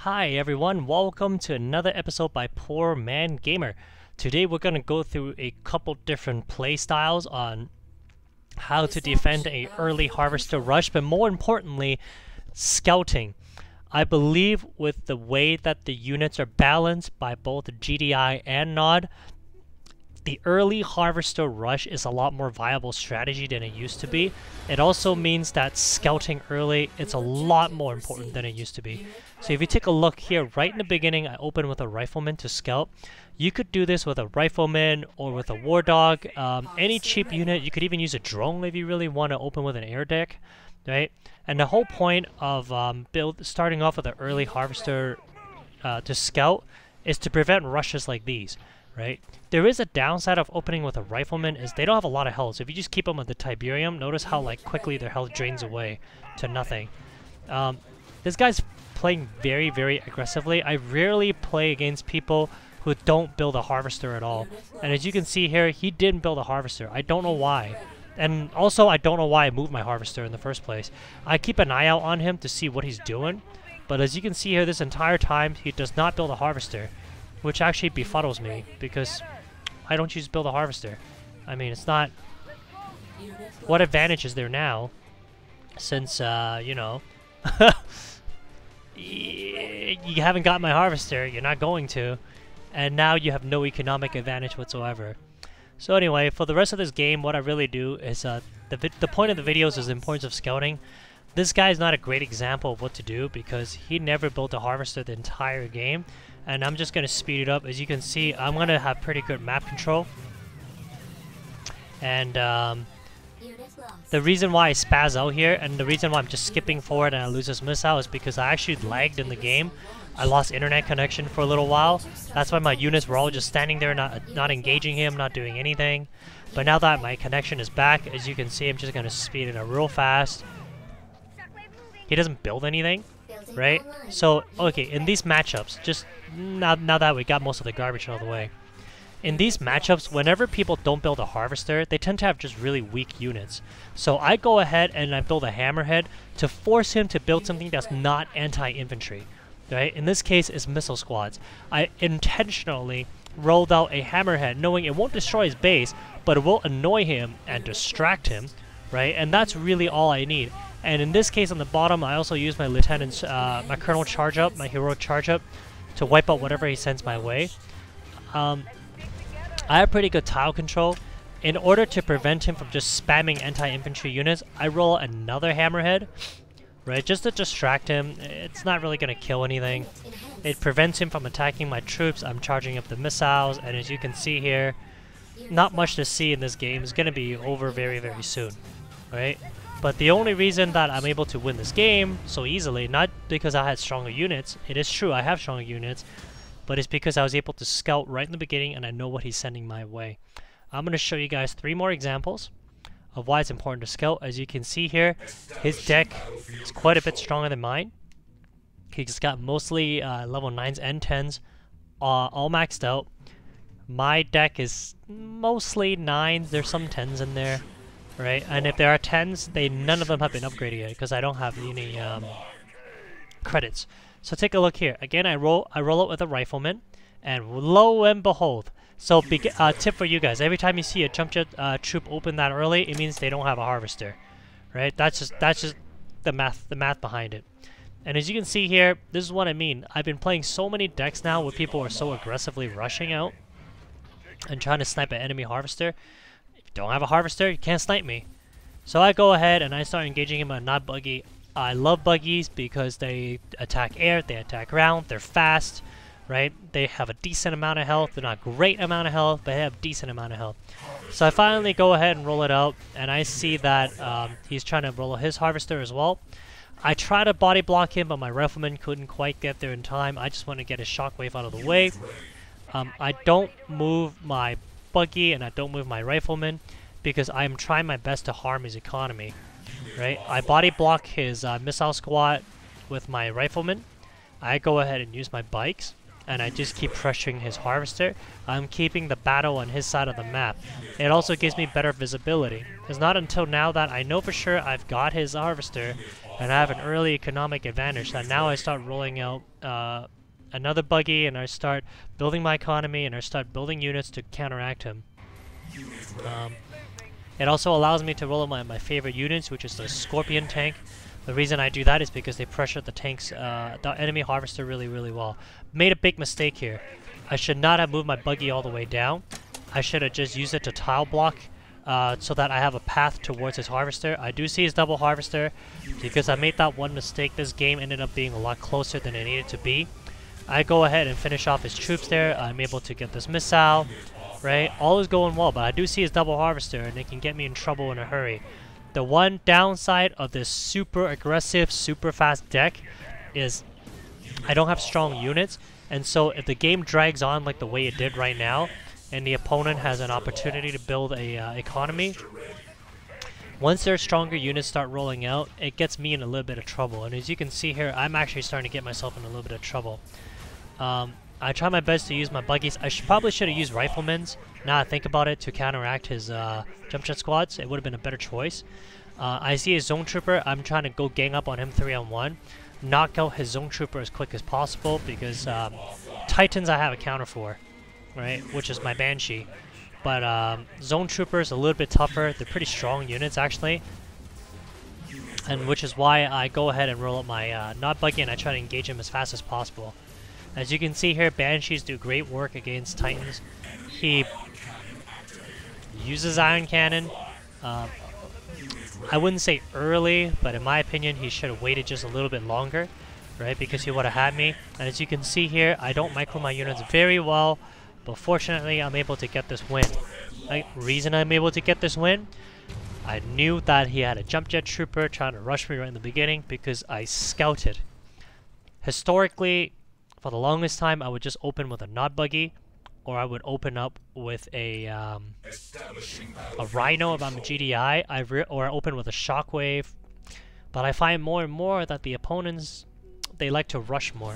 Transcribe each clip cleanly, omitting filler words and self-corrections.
Hi everyone, welcome to another episode by Poor Man Gamer. Today we're going to go through a couple different play styles on how to defend a early harvester rush, but more importantly, scouting. I believe with the way that the units are balanced by both GDI and NOD, the early harvester rush is a lot more viable strategy than it used to be. It also means that scouting early, it's a lot more important than it used to be. So if you take a look here, right in the beginning, I opened with a rifleman to scout. You could do this with a rifleman or with a war dog, any cheap unit. You could even use a drone if you really want to open with an air deck, right? And the whole point of starting off with an early harvester to scout is to prevent rushes like these. Right? There is a downside of opening with a rifleman is they don't have a lot of health. So if you just keep them with the Tiberium, notice how quickly their health drains away to nothing. This guy's playing very, very aggressively. I rarely play against people who don't build a harvester at all. And as you can see here, he didn't build a harvester. I don't know why. And also, I don't know why I moved my harvester in the first place. I keep an eye out on him to see what he's doing. But as you can see here, this entire time, he does not build a harvester. Which actually befuddles me, because why don't you just build a harvester? I mean, it's not... What advantage is there now? Since, you know... you haven't got my harvester, you're not going to. And now you have no economic advantage whatsoever. So anyway, for the rest of this game, what I really do is... the point of the videos is the importance of scouting. This guy is not a great example of what to do, because he never built a harvester the entire game. And I'm just going to speed it up. As you can see, I'm going to have pretty good map control. And the reason why I spaz out here, and the reason why I'm just skipping forward and I lose this missile is because I actually lagged in the game. I lost internet connection for a little while. That's why my units were all just standing there, not engaging him, not doing anything. But now that my connection is back, as you can see, I'm just going to speed it up real fast. He doesn't build anything, right? So, okay, in these matchups, just now that we got most of the garbage out of the way, in these matchups, whenever people don't build a harvester, they tend to have just really weak units. So I go ahead and I build a hammerhead to force him to build something that's not anti-infantry, right? In this case, it's missile squads. I intentionally rolled out a hammerhead, knowing it won't destroy his base, but it will annoy him and distract him, right? And that's really all I need. And in this case, on the bottom, I also use my lieutenant's, my colonel charge up, my heroic charge up, to wipe out whatever he sends my way. I have pretty good tile control. In order to prevent him from just spamming anti-infantry units, I roll another hammerhead, right, just to distract him. It's not really going to kill anything. It prevents him from attacking my troops. I'm charging up the missiles, and as you can see here, not much to see in this game. It's going to be over very, very soon, right? But the only reason that I'm able to win this game so easily, not because I had stronger units, it is true I have stronger units, but it's because I was able to scout right in the beginning and I know what he's sending my way. I'm going to show you guys 3 more examples of why it's important to scout. As you can see here, his deck is quite a bit stronger than mine. He's got mostly level 9s and 10s, all maxed out. My deck is mostly 9s, there's some 10s in there. Right, and if there are 10s, none of them have been upgraded yet because I don't have any credits. So take a look here. Again, I roll it with a rifleman, and lo and behold. So tip for you guys: every time you see a jump jet troop open that early, it means they don't have a harvester. Right? That's just the math behind it. And as you can see here, this is what I mean. I've been playing so many decks now where people are so aggressively rushing out and trying to snipe an enemy harvester. Don't have a harvester, you can't snipe me. So I go ahead and I start engaging him on not buggy. I love buggies because they attack air, they attack ground, they're fast, right? They have a decent amount of health. They're not great amount of health, but they have a decent amount of health. So I finally go ahead and roll it out, and I see that he's trying to roll his harvester as well. I try to body block him, but my rifleman couldn't quite get there in time. I just want to get his shockwave out of the way. I don't move my buggy and I don't move my rifleman because I'm trying my best to harm his economy, right? I body block his missile squad with my rifleman. I go ahead and use my bikes and I just keep pressuring his harvester. I'm keeping the battle on his side of the map. It also gives me better visibility. It's not until now that I know for sure I've got his harvester and I have an early economic advantage that now I start rolling out another buggy, and I start building my economy, and I start building units to counteract him. It also allows me to roll out my favorite units, which is the Scorpion tank. The reason I do that is because they pressure the tanks, the enemy harvester really well. Made a big mistake here. I should not have moved my buggy all the way down. I should have just used it to tile block so that I have a path towards his harvester. I do see his double harvester. Because I made that one mistake, this game ended up being a lot closer than it needed to be. I go ahead and finish off his troops there. I'm able to get this missile, right? All is going well, but I do see his double harvester, and it can get me in trouble in a hurry. The one downside of this super aggressive, super fast deck is I don't have strong units, and so if the game drags on like the way it did right now, and the opponent has an opportunity to build a economy, once their stronger units start rolling out, it gets me in a little bit of trouble. And as you can see here, I'm actually starting to get myself in a little bit of trouble. I try my best to use my buggies. I probably should have used riflemen's, now I think about it, to counteract his jump jet squads. It would have been a better choice. I see his zone trooper. I'm trying to go gang up on him 3-on-1. Knock out his zone trooper as quick as possible because Titans I have a counter for, right? Which is my Banshee. But zone troopers a little bit tougher. They're pretty strong units actually. And which is why I go ahead and roll up my not buggy and I try to engage him as fast as possible. As you can see here, Banshees do great work against Titans. He uses Iron Cannon. I wouldn't say early, but in my opinion, he should have waited just a little bit longer, right? Because he would have had me. And as you can see here, I don't micro my units very well, but fortunately, I'm able to get this win. Reason I'm able to get this win? I knew that he had a jump jet trooper trying to rush me right in the beginning because I scouted. Historically, for the longest time, I would just open with a not buggy, or I would open up with a Rhino if I'm a GDI, or I open with a Shockwave. But I find more and more that the opponents, they like to rush more.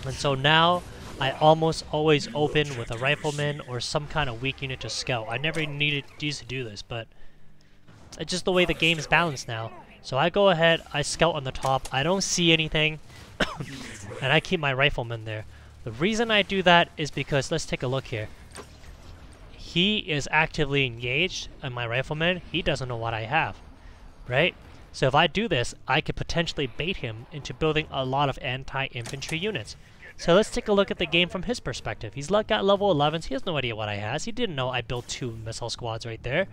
And so now, I almost always open with a Rifleman or some kind of weak unit to scout. I never used to do this, but it's just the way the game is balanced now. So I go ahead, I scout on the top, I don't see anything, and I keep my Rifleman there. The reason I do that is because, let's take a look here. He is actively engaged, and my Rifleman, he doesn't know what I have, right? So if I do this, I could potentially bait him into building a lot of anti-infantry units. So let's take a look at the game from his perspective. He's got level 11s, he has no idea what I has. He didn't know I built 2 missile squads right there,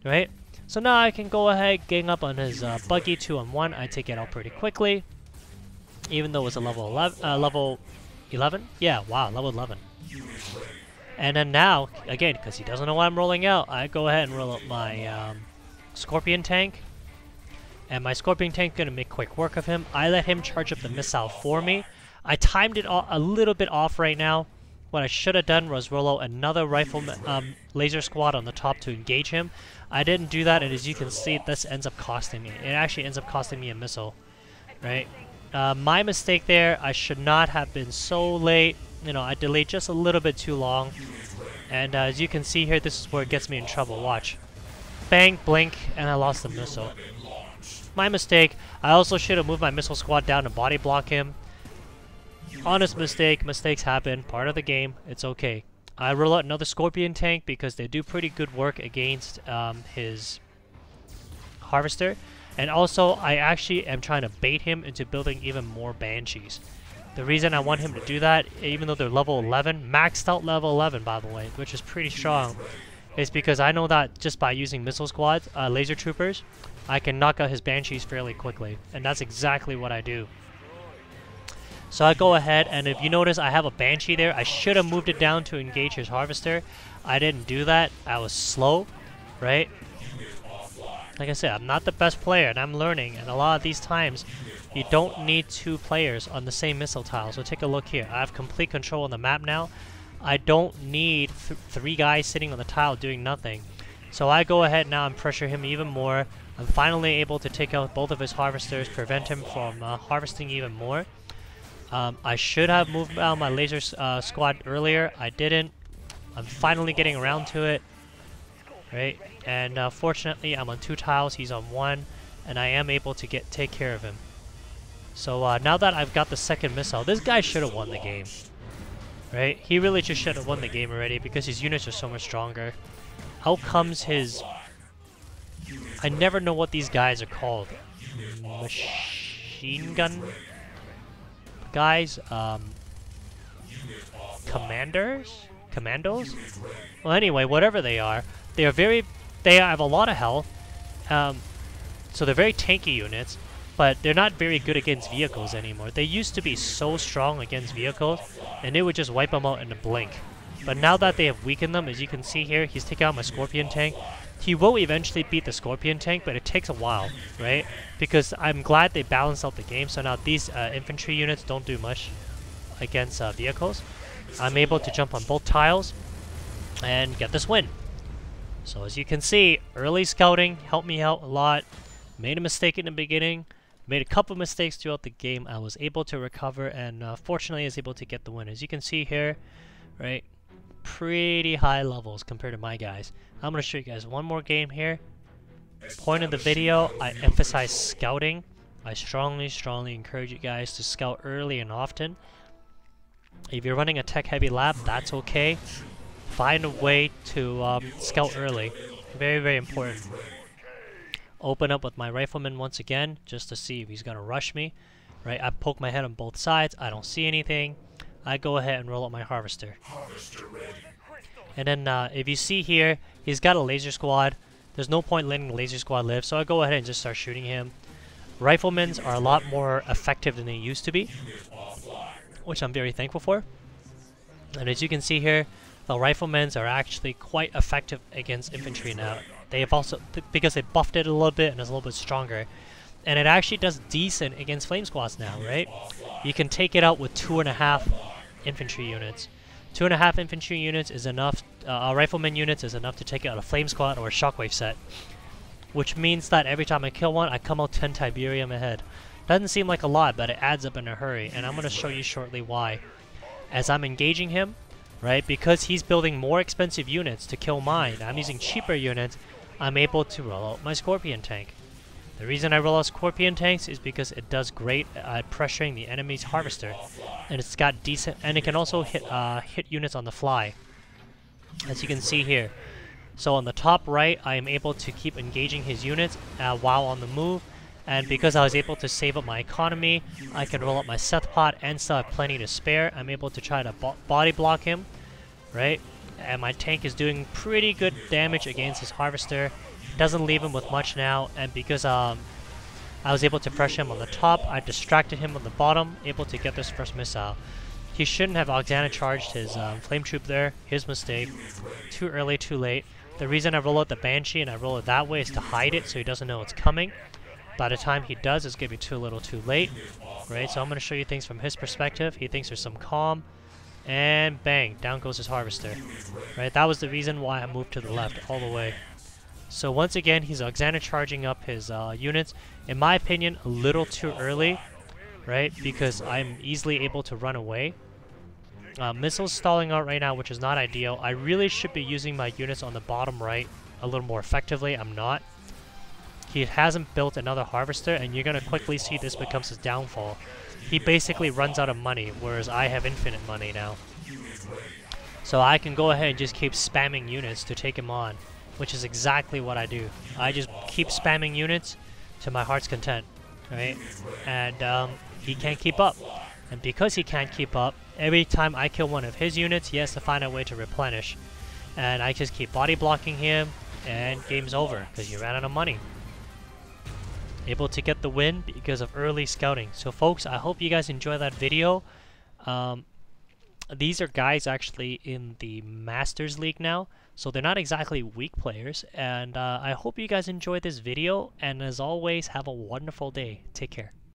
right? So now I can go ahead, gang up on his buggy 2-on-1. I take it out pretty quickly, even though it's a level 11? Yeah, wow, level 11. And then now, again, because he doesn't know what I'm rolling out, I go ahead and roll up my Scorpion tank. And my Scorpion tank going to make quick work of him. I let him charge up the missile for me. I timed it a little bit off right now. What I should have done was roll out another rifleman, laser squad on the top to engage him. I didn't do that, and as you can see, this ends up costing me. It actually ends up costing me a missile, right? My mistake there, I should not have been so late. You know, I delayed just a little bit too long. And as you can see here, this is where it gets me in trouble. Watch. Bang, blink, and I lost the missile. My mistake. I also should have moved my missile squad down to body block him. Honest mistake. Mistakes happen. Part of the game. It's okay. I roll out another Scorpion tank because they do pretty good work against his harvester. And also, I actually am trying to bait him into building even more Banshees. The reason I want him to do that, even though they're level 11, maxed out level 11 by the way, which is pretty strong, is because I know that just by using missile squads, laser troopers, I can knock out his Banshees fairly quickly. And that's exactly what I do. So I go ahead, and if you notice, I have a Banshee there. I should have moved it down to engage his harvester. I didn't do that. I was slow, right? Like I said, I'm not the best player, and I'm learning. And a lot of these times, you don't need 2 players on the same missile tile. So take a look here. I have complete control on the map now. I don't need 3 guys sitting on the tile doing nothing. So I go ahead now and pressure him even more. I'm finally able to take out both of his harvesters, prevent him from harvesting even more. I should have moved out my laser squad earlier. I didn't. I'm finally getting around to it. Right? And fortunately, I'm on 2 tiles. He's on 1. and I am able to take care of him. So now that I've got the second missile, this guy should have won the game. Right? He really just should have won the game already because his units are so much stronger. Out comes his... I never know what these guys are called. Machine gun guys? Commandos? Well, anyway, whatever they are, they have a lot of health. So they're very tanky units, but they're not very good against vehicles anymore. They used to be so strong against vehicles, and they would just wipe them out in a blink. But now that they have weakened them, as you can see here, he's taking out my Scorpion tank. He will eventually beat the Scorpion tank, but it takes a while, right? Because I'm glad they balanced out the game, so now these infantry units don't do much against vehicles. I'm able to jump on both tiles and get this win. So as you can see, early scouting helped me out a lot. Made a mistake in the beginning, made a couple mistakes throughout the game. I was able to recover, and fortunately I was able to get the win. As you can see here, right, pretty high levels compared to my guys. I'm going to show you guys one more game here. Point of the video, I emphasize scouting. I strongly encourage you guys to scout early and often. If you're running a tech-heavy lab, that's okay. Find a way to scout early. Very important. Open up with my Rifleman once again, just to see if he's going to rush me. Right, I poke my head on both sides. I don't see anything. I go ahead and roll out my Harvester. And then if you see here, he's got a laser squad. There's no point letting the laser squad live, so I go ahead and just start shooting him. Riflemen are a lot more effective than they used to be, which I'm very thankful for. And as you can see here, the Riflemen are actually quite effective against infantry now. They have also, because they buffed it a little bit and it's a little bit stronger. And it actually does decent against flame squads now, right? You can take it out with 2.5 infantry units. 2.5 infantry units is enough, Rifleman units is enough to take out a flame squad or a shockwave set. Which means that every time I kill one, I come out 10 Tiberium ahead. Doesn't seem like a lot, but it adds up in a hurry, and I'm going to show you shortly why. As I'm engaging him, right, because he's building more expensive units to kill mine, I'm using cheaper units, I'm able to roll out my Scorpion tank. The reason I roll out Scorpion tanks is because it does great at pressuring the enemy's Harvester, and it's got decent, and it can also hit units on the fly, as you can see here. So on the top right, I am able to keep engaging his units while on the move, and because I was able to save up my economy, I can roll up my Seth pot and still have plenty to spare. I'm able to try to body block him, right? And my tank is doing pretty good damage against his Harvester. Doesn't leave him with much now, and because I was able to pressure him on the top, I distracted him on the bottom, able to get this first missile. He shouldn't have Oxana charged his flame troop there. His mistake. Too early, too late. The reason I roll out the Banshee and I roll it that way is to hide it so he doesn't know it's coming. By the time he does, it's going to be too little too late. Right, so I'm going to show you things from his perspective. He thinks there's some calm. And bang, down goes his Harvester. Right, that was the reason why I moved to the left all the way. So once again, he's Oxana charging up his units. In my opinion, a little too early. Right, because I'm easily able to run away. Missiles stalling out right now, which is not ideal. I really should be using my units on the bottom right a little more effectively. I'm not. He hasn't built another Harvester, and you're going to quickly see this becomes his downfall. He basically runs out of money, whereas I have infinite money now. So I can go ahead and just keep spamming units to take him on, which is exactly what I do. I just keep spamming units to my heart's content, right? And he can't keep up. And because he can't keep up, every time I kill one of his units, he has to find a way to replenish. And I just keep body blocking him, and game's over, because you ran out of money. Able to get the win because of early scouting. So folks, I hope you guys enjoy that video. These are guys actually in the Masters League now, so they're not exactly weak players. And I hope you guys enjoyed this video, and as always, have a wonderful day. Take care.